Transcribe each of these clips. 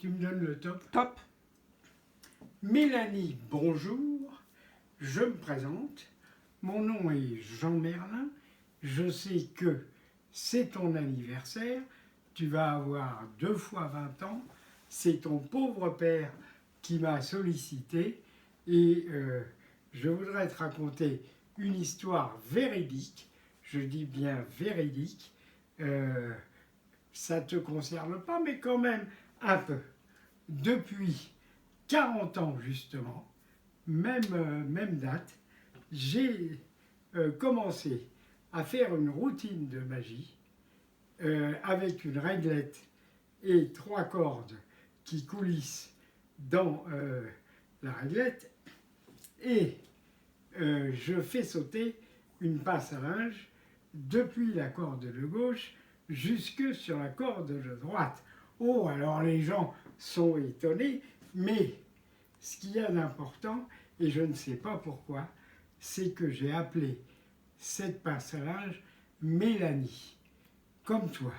Tu me donnes le top. Top. Mélanie, bonjour. Je me présente. Mon nom est Jean Merlin. Je sais que c'est ton anniversaire. Tu vas avoir 2 fois 20 ans. C'est ton pauvre père qui m'a sollicité. Et je voudrais te raconter une histoire véridique. Je dis bien véridique. Ça ne te concerne pas, mais quand même un peu. Depuis 40 ans, justement, même date, j'ai commencé à faire une routine de magie avec une réglette et 3 cordes qui coulissent dans la réglette et je fais sauter une passe à linge depuis la corde de gauche jusque sur la corde de droite. Oh, alors les gens sont étonnés, mais ce qu'il y a d'important, et je ne sais pas pourquoi, c'est que j'ai appelé cette passe à linge Mélanie, comme toi.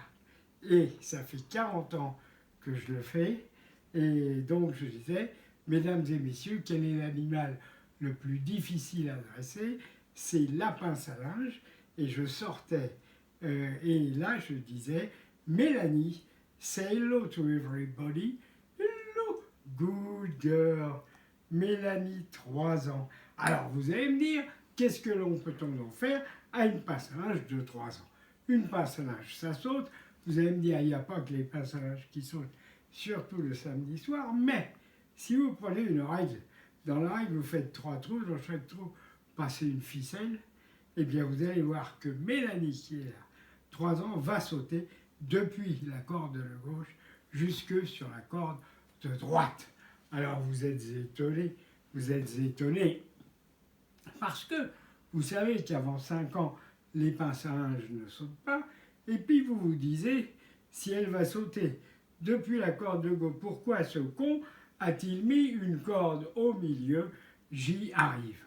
Et ça fait 40 ans que je le fais, et donc je disais, mesdames et messieurs, quel est l'animal le plus difficile à dresser? C'est la pince à linge, et je sortais, et là je disais, Mélanie, say hello to everybody. Hello, good girl. Mélanie, 3 ans. Alors vous allez me dire, qu'est-ce que l'on peut-on donc faire à une passe à linge de 3 ans? Une passe à linge, ça saute. Vous allez me dire, il n'y a pas que les passes à linge qui sautent, surtout le samedi soir, mais si vous prenez une règle, dans la règle vous faites 3 trous, dans chaque trou passez une ficelle, et bien vous allez voir que Mélanie, qui est là, 3 ans, va sauter depuis la corde de gauche jusque sur la corde de droite. Alors vous êtes étonnés, parce que vous savez qu'avant 5 ans, les pinces à linge ne sautent pas, et puis vous vous disiez, si elle va sauter depuis la corde de gauche, pourquoi ce con a-t-il mis une corde au milieu? J'y arrive.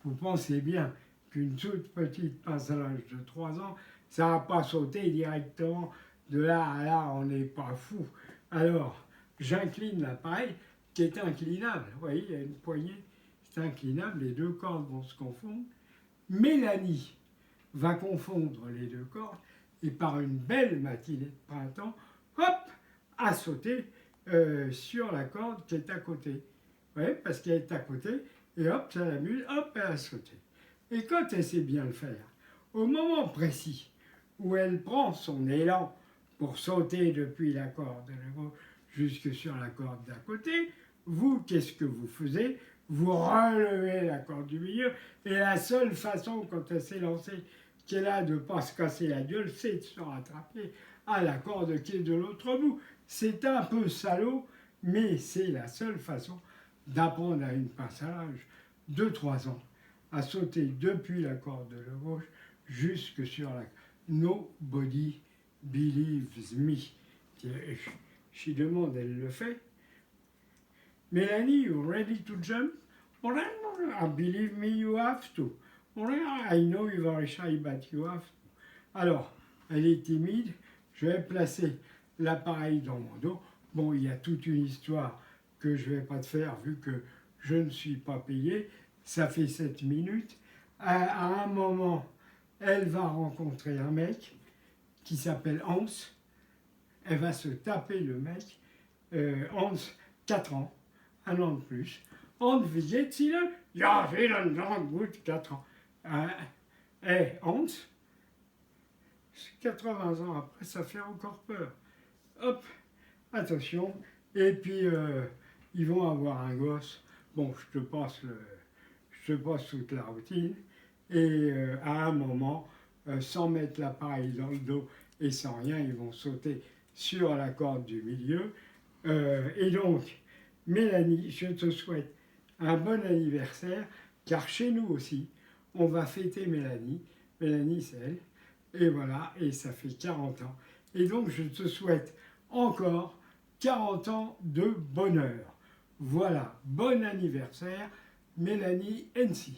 Vous pensez bien qu'une toute petite pince à linge de 3 ans, ça ne va pas sauter directement de là à là, on n'est pas fou. Alors, j'incline l'appareil qui est inclinable. Vous voyez, il y a une poignée, c'est inclinable, les 2 cordes vont se confondre. Mélanie va confondre les 2 cordes et par une belle matinée de printemps, hop, à sauter sur la corde qui est à côté. Oui, parce qu'elle est à côté, et hop, ça l'amuse, hop, elle a sauté. Et quand elle sait bien le faire, au moment précis où elle prend son élan pour sauter depuis la corde de gauche jusque sur la corde d'à côté, vous, qu'est-ce que vous faisiez? Vous relevez la corde du milieu, et la seule façon, quand elle s'est lancée, qu'elle a de ne pas se casser la gueule, c'est de se rattraper à la corde qui est de l'autre bout. C'est un peu salaud, mais c'est la seule façon d'apprendre à une pince à linge de 3 ans à sauter depuis la corde de gauche jusque sur la... Nobody believes me. Je demande, elle le fait. Mélanie, you ready to jump? I believe me, you have to. I know you're very shy, but you have to. Alors, elle est timide. Je vais placer l'appareil dans mon dos. Bon, il y a toute une histoire que je ne vais pas te faire vu que je ne suis pas payé. Ça fait 7 minutes. À un moment, elle va rencontrer un mec qui s'appelle Hans. Elle va se taper le mec. Hans, 4 ans, 1 an de plus. Hans, wie geht's Ihnen? Ja, vielen Dank, gut, 4 ans. Hans, 80 ans après, ça fait encore peur. Hop, attention. Et puis, ils vont avoir un gosse. Bon, je te passe toute la routine. Et à un moment, sans mettre l'appareil dans le dos et sans rien, ils vont sauter sur la corde du milieu. Et donc, Mélanie, je te souhaite un bon anniversaire, car chez nous aussi, on va fêter Mélanie. Mélanie, c'est elle. Et voilà, et ça fait 40 ans. Et donc, je te souhaite encore 40 ans de bonheur. Voilà, bon anniversaire, Mélanie NC.